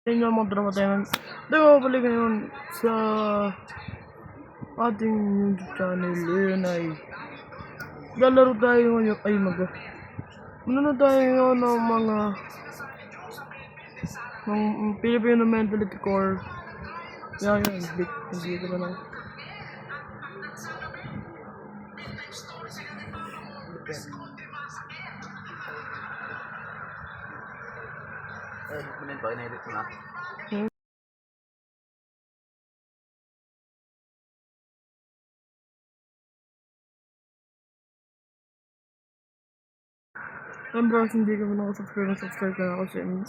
Yun yung mga drama tayo. Di ba balik ngayon sa ating YouTube channel. Yun ay lalaro tayo ngayon. Ay manonood tayo ngayon ng mga Filipino Mentality Core. Yan yun. Hindi ko na lang. Edit ko na. Bros, hindi ka muna subscribe ka na ako sa inyo.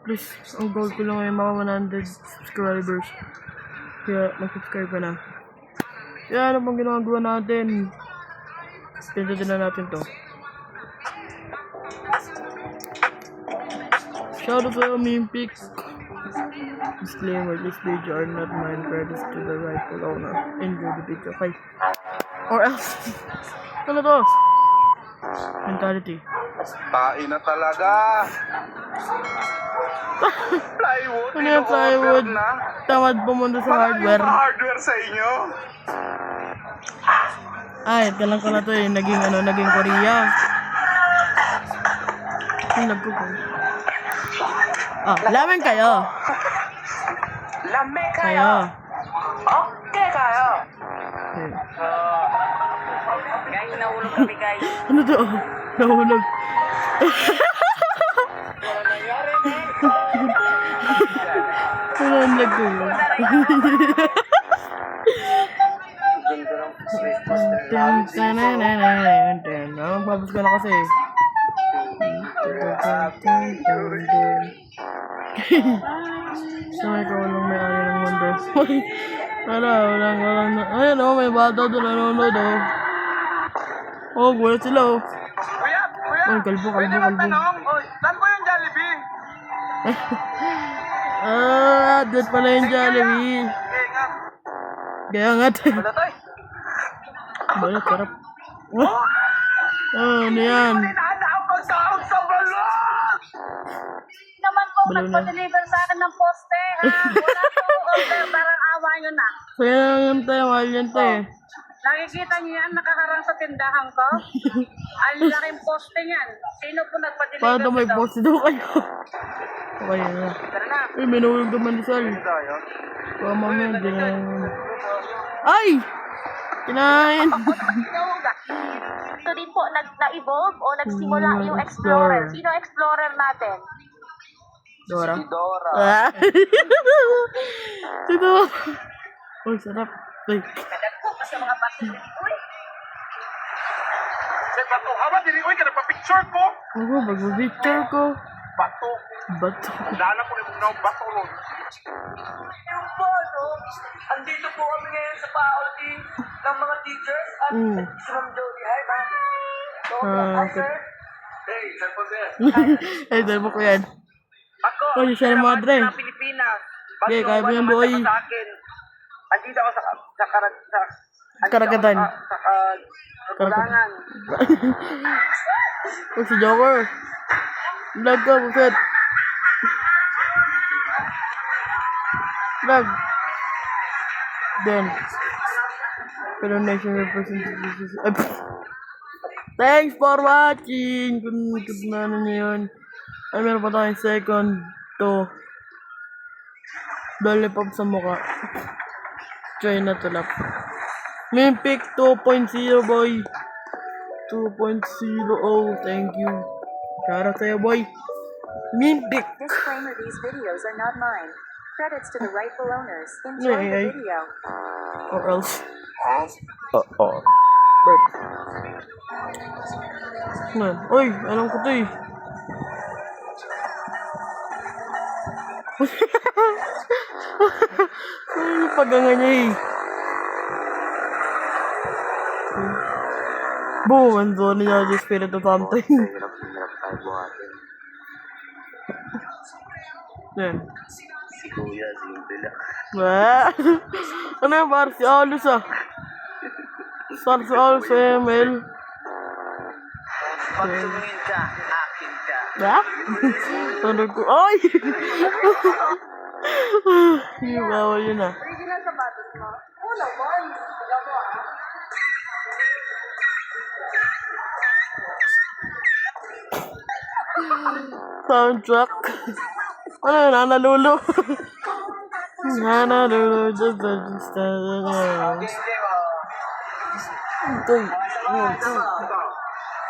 Please, ang goal ko lang ay mga 100 subscribers. Kaya mag-subscribe ka na. Kaya ano pang ginagawa natin? Pindutin na natin to. Shoutout to Olympic. Disclaimer, this video are not mine, credits to the rightful owner. Enjoy the video, okay? Or else, ano to? Mentality. Tain na talaga. Plywood. Ano yung plywood? Tamad pumunta sa hardware. Wala hardware sa inyo. Ay, kalang ko na to eh. Naging Korea. Hinag ko. Lamin kayo. Lame Kayo. Okay kayo. Okay. Guys, nahulog kami guys. Ano to? Nahulog. Nahulog ko yun. Babas ko na kasi. Samay ko walang may ano ng mundo. Walang. Ayun o, may bata doon nanonood o. Oh, gulat sila o. Kuya, Oh, kalbo. saan ko yung Jollibee? Doon pala yung Jollibee. Kaya nga. Wala tayo. Balat, sarap. Ano yan? Tinatawag sa ako sa balot! Naman po Balo na. nagpa-deliver sa akin ng poste. Wala po order, parang awa nyo na. Kaya yan tayo, mahal yan tayo. Nakikita niyo yan, nakaharang sa tindahan ko. Ang laking poste niyan. Sino po nagpa-deliver Paano may nito? post daw kayo? Okay na. Tara na. Ay, may nahulog naman ni Sal. Tayo. Baka mamaya, di na. Ay! Kinain! Ito din po, na-evolve o nagsimula yung Explorer. Sino Explorer natin? Dora. Si Dora. Si Dora. Uy, sarap. Uy. Kadagpo pa sa mga pati. Uy, Say, bato. Hawa, dili ko. Nagpa-picture ko. Ako, mag-picture ko. Bato. Bato. Dala ko na bato ron. Yung po, no? Andito po kami ngayon sa PAOT ng mga teachers at si Ma'am Jody. Hi, ma'am. So, hi, sir. Hey, sir po sir. Ay, dahil mo ko yan. Ako, Uy, siya yung madre. sa Pilipinas. Okay, kaya mo yan, boy. Sa akin. Andito ako sa Karagatan. Sa kagulangan. Uy, si Joker. Vlog ka, buset. Vlog. Then. Pero nation representatives. Thanks for watching. Kung na ano nyo yun. Ay, meron pa tayong second to lollipop sa mukha. Try na to lap. Olympic 2.0 boy. 2.0. Oh, thank you. Shout out sa'yo boy. Olympic. Disclaimer, these videos are not mine. Credits to the rightful owners. Enjoy Yeah, the video. Or else. Man. Uy, alam ko to eh. Ay, paganga niya eh. Boom, ando niya yung spirit of something. Hirap tayo buhatin. Yan. Si Kuya, simple lang. Ano yung bar? Si Alus ah. Star si Alus, ML. Pag tumingin ka, akin ka. Ba? Ano ko? Ay! Hindi bawal yun ah. Original sapatos mo? Oo naman. Alam mo ah. Soundtrack. Ano yun? Nanalulu. Nanalulu. Just a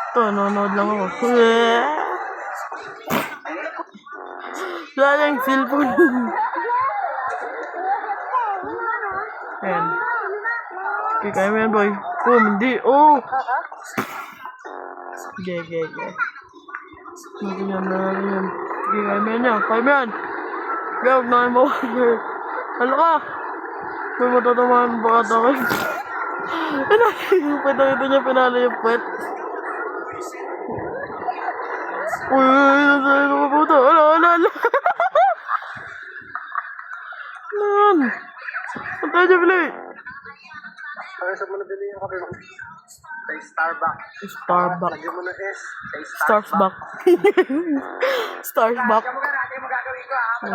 Ito, nanonood lang ako. Sayang cellphone. Ayan. Okay, kaya mo yan, boy. Oh, hindi. Oh! Okay. Natin yan. Okay, kaya mo yan yan. Kaya mo yan. Kaya huwag na kayo mawala. Hala ka! May matatamaan ba ka tayo? Pinakita niya pinala yung pet. Uy, ano ka puto? Ala. Man! Ang tayo niya pala eh. Ano sa mga bili yung kape mo? Sa Starbucks. Starbucks. Lagyan mo ng S. Starbucks. Starbucks. Kaya mo gagawin ko ah.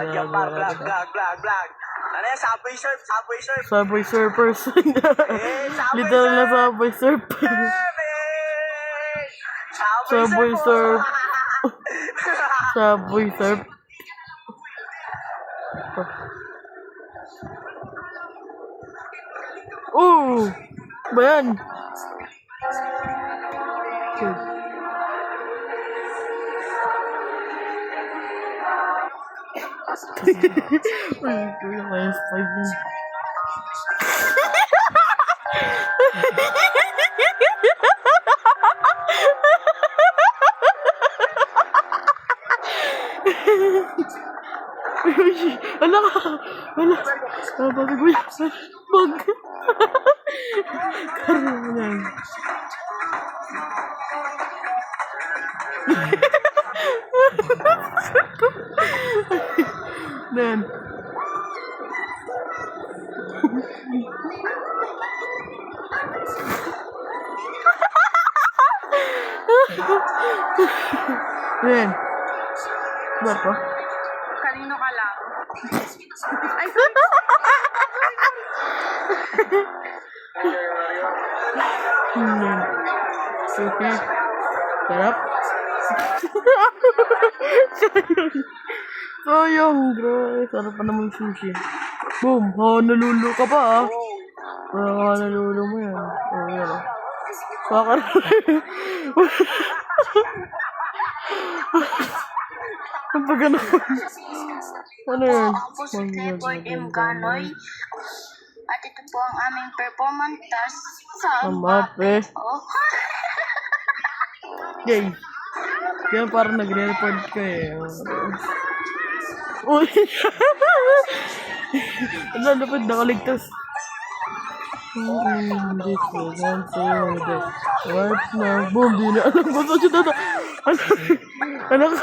Lagyan pa. Vlog. Ano yan? Subway Subway surf. surfers. Literal na subway surf. Subway surf. Subway surf. Oh! Ba yan? Ay, kuya, minus 5 yun. Ala ka! Ala! Sabi ko yan. Bag! Karoon mo yan. Then. Then. Ba't po? Kanino ka lang? Ay, Then. Suki. Sarap. Sayang, bro. Sarap pa naman sushi. Boom. Nalulu ka pa ah. Nalulu mo yan. Yan ah. Sakar. Ang pag ano yan? ako po si Trevor M. Ganoy. At ito po ang aming performance task sa Ang mape. Oh. Yay. Kaya parang nagre-report ka eh. Uy! Ano, dapat nakaligtas. Hindi ko lang sa'yo. Right now. Boom! Di na alam ko sa siya na. Ano ka?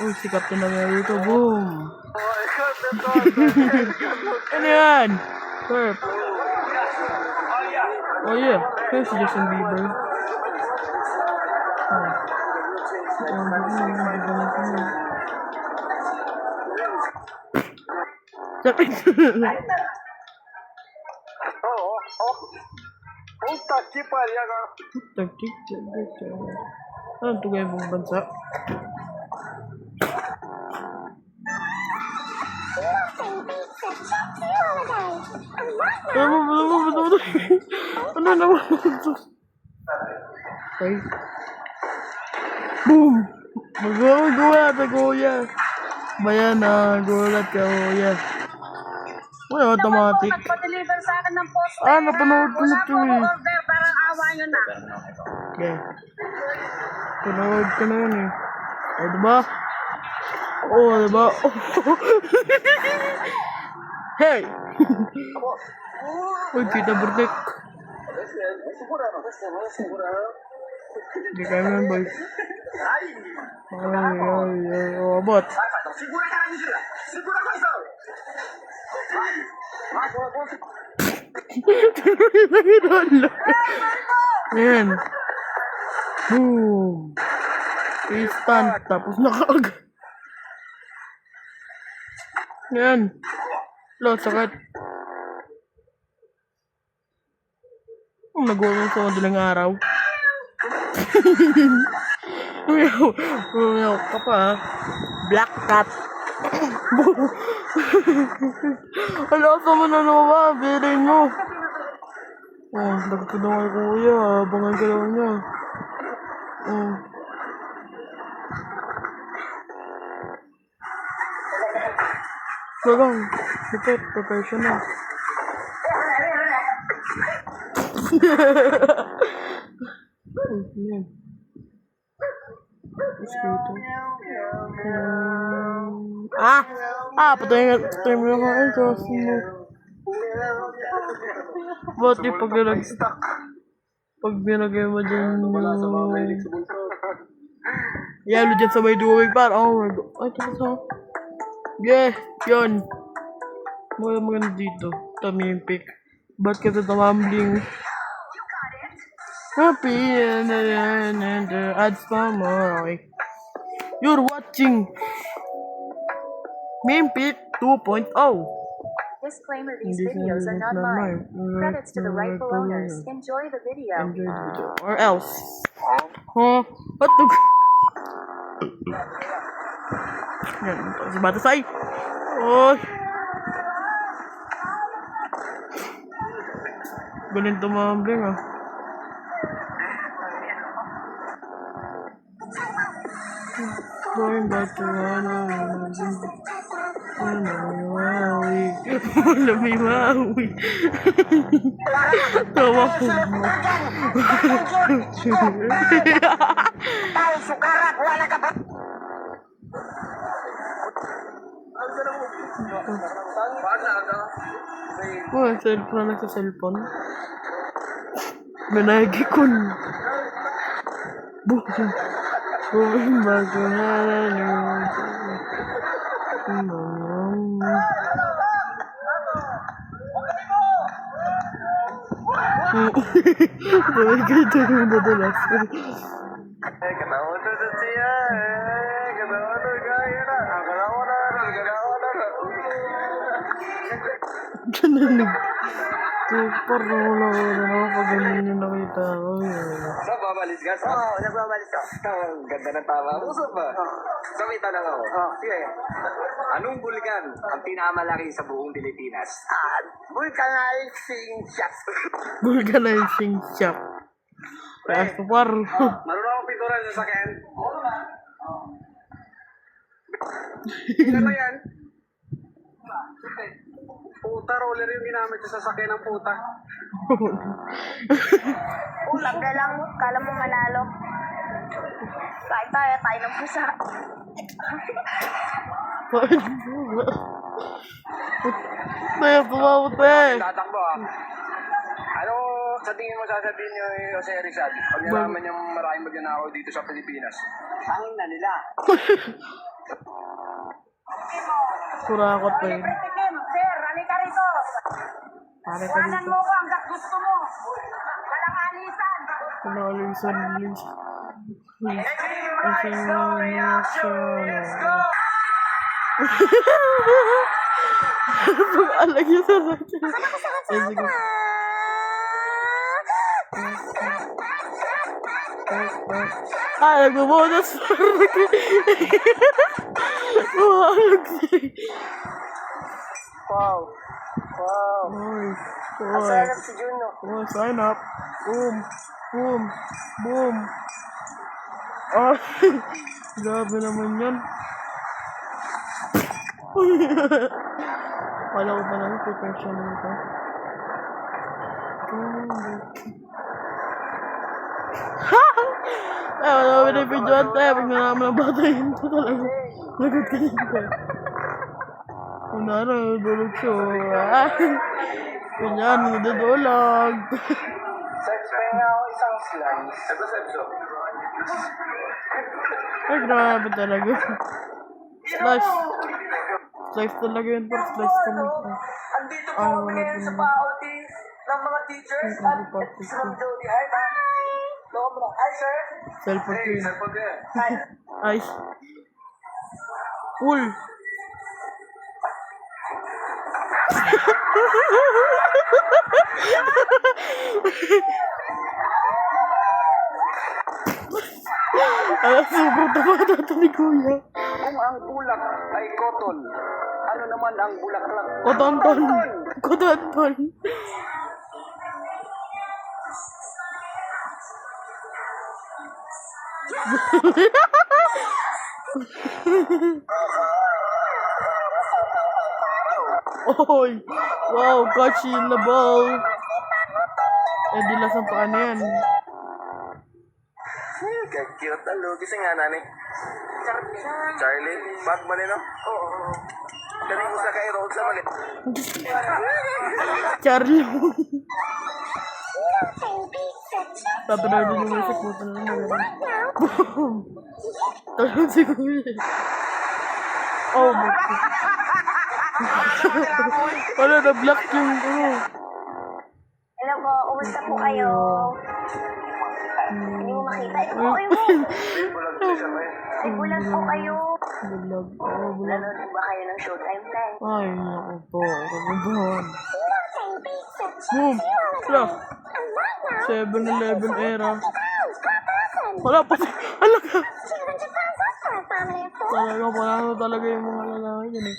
Uy, si Captain America. Boom! Ano yan? Surf. Oh yeah. Kaya si Justin Bieber. Sakit. Puta que pariu agora. Taktik. Ano ito gaya mong bansa? Ano naman? Okay. Boom! Gulat ka, kuya. Bayan na, gulat ka, kuya. Uy, automatic. Nagpa-deliver sa akin ng post. Napanood ko na ito eh. Order, parang awa nyo na. Okay. Panood ko na yun eh. O, diba? Oo, diba? Hey! Uy, kita burdik. Hindi kaya mo yan, boy. Ay, abot. Segura a cara de gira. Segura a coisa. Ayan. Boom. Stand, tapos nakaag. Yan. Lo, sakit. Nagulong sa madaling araw. Umiyaw ka pa, ha? Black cat. Ala, sa mo na naman, bilhin mo. Oh, dagat ka daw kay kuya, abangan ka daw niya. Oh. Gagang, sipit, professional. Yan. Mosquito. Patay mo yung kain kasi mo. Ba't di pag binagay mo dyan yellow dyan sa may duwig par. Oh my god. Ay, tapos ha. Yeah, yun. Maganda dito. Tamimpik. Ba't ka tumambling? Happy and ads pa mo. Okay. You're watching Mimpik 2.0. Disclaimer, these videos are not mine. Credits to the rightful owners. Enjoy the video. Enjoy the video. Or else. Huh? What the... Yan. Si Batasay. Oy. Galing tumambling ah. Going back to Maui. Tawa ko mo. Oh, cellphone na sa cellphone. Managi ko na. Going back to Ganito yung madalas. Ganun. Parang wala pag ganyan yung nakita ko. Saan babalis ka? Oo, nagbabalis ka. Ang ganda ng tama. Usap ba? So may tanong ako. Sige. Anong bulkan ang pinakamalaki sa buong Pilipinas? Vulcanizing shop. Vulcanizing shop. Taas pa par. Marunong akong pinturan sa sakyan? Tingnan mo yan. Puta, roller yung ginamit sa sasakyan ng puta. Ulang ka lang, kala mo manalo. Kain tayo ng pusa. Tayo, tumawot eh. Tatakbo ah. Ano sa tingin mo sasabihin niyo Jose Rizal pag nalaman niyang maraming magnanakaw dito sa Pilipinas? Hangin na nila. Kurakot pa yun. Sir, halika rito. Pare ka Iwanan dito. mo ko hanggat gusto mo. Walang alisan. Pinalisan, please. Pag-alag yung sasakyan. Ay, sige. Nagbubunas. Wow. Ay, Sign up si Juno. oh, sign up. Boom. Boom. Boom. Ay, grabe naman yan. Kala ko pa naman professional ito. Wala ko binibidyoan tayo. Pag nalaman ng bata yun ito talaga. Nagagawin ko. Kunwari, dulog siya. Ganyan, nadudulog. Search pa nga ako isang slice. Ito Sebso. Ay, grabe talaga. Slice. Slice talaga yun. Pero slice kami. Andito po kami ngayon sa faculty ng mga teachers at si Ma'am Jody Hyde. Loko mo na. Hi, sir. Cellphone ko yun. Cellphone ko yan. Ay. Cool. Sobrang tama ni Kuya. Kung ang bulak ay cotton, ano naman ang bulaklak? Kotonton. Kotonton. Oy! Wow, catchy in the ball. Eh, dilas ang paan yan. Cute ang lugis nga nani. Charlie, bag man no? Oo. Galing ko sa kay road sa malit. Charlie. Tatanay din yung music mo. Boom! Talon si Kuya. Oh my God. Wala, na-block yung Hello po, kumusta po kayo? Hindi mo makita. Ito po kayo mo. Ay, bulag po kayo. Bulag. Oh, bulag. Nanonood ba kayo ng Showtime Live? Ay, naku po. Kabubuhan. Boom! Wala. 7-Eleven era. Wala pa. Alaga. Talaga yung mga lalaki yan eh.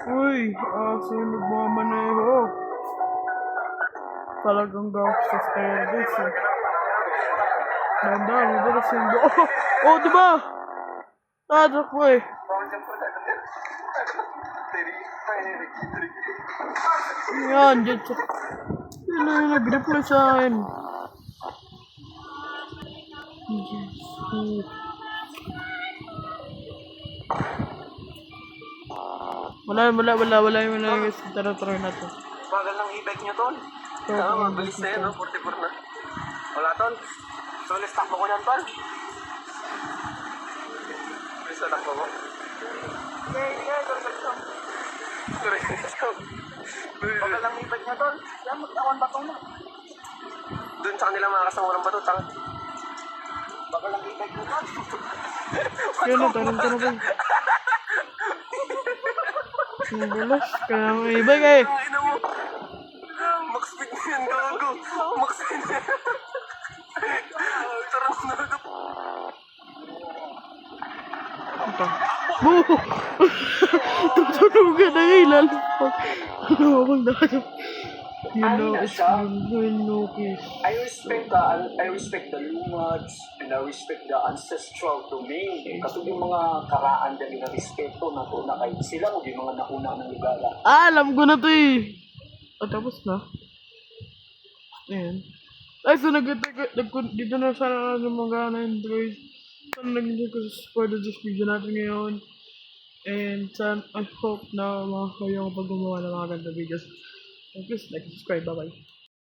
Uy, aso yung nagmamaneho. Talagang gastos kaya this eh. Dandan, madalas yung oh, diba? Tadak mo eh. Yan, dyan siya. Yun na yung nag-reply sa akin. Wala yung tara na to. Bagal ng e-bike nyo, Tol. Mabilis na yan, no? 44 na. Wala, Tol. So, let's takbo ko yan, Tol. Bilis na takbo ko. Bagal ng e-bike nyo, Tol. Yan, mag-awan ba ito na? Doon sa kanilang mga kasangulang bato, tanga. Bagal ng e-bike nyo, Tol. Yun na, tarong ka na ba? Bulas, kaya mo ibig eh. Ina mo. Max speed na yan, gago. Max speed na yan. Tarang na ito. Ito. Boo! Tutunugan na ngayon, lalapag. Ano akong nakasap? You know, it's no kiss. I respect the lumage and I respect the ancestral domain. Kasi yung mga karaan dali na respeto na to na kahit sila mo yung mga nauna ng lugar. Alam ko na to eh. Tapos na. Ayan. Ay, so dito na sana ng mga na yun, guys. Sana nag-enjoy ko sa support of this video natin ngayon. And I hope na mga kayo kapag gumawa ng mga ganda videos. Please like, subscribe, bye-bye.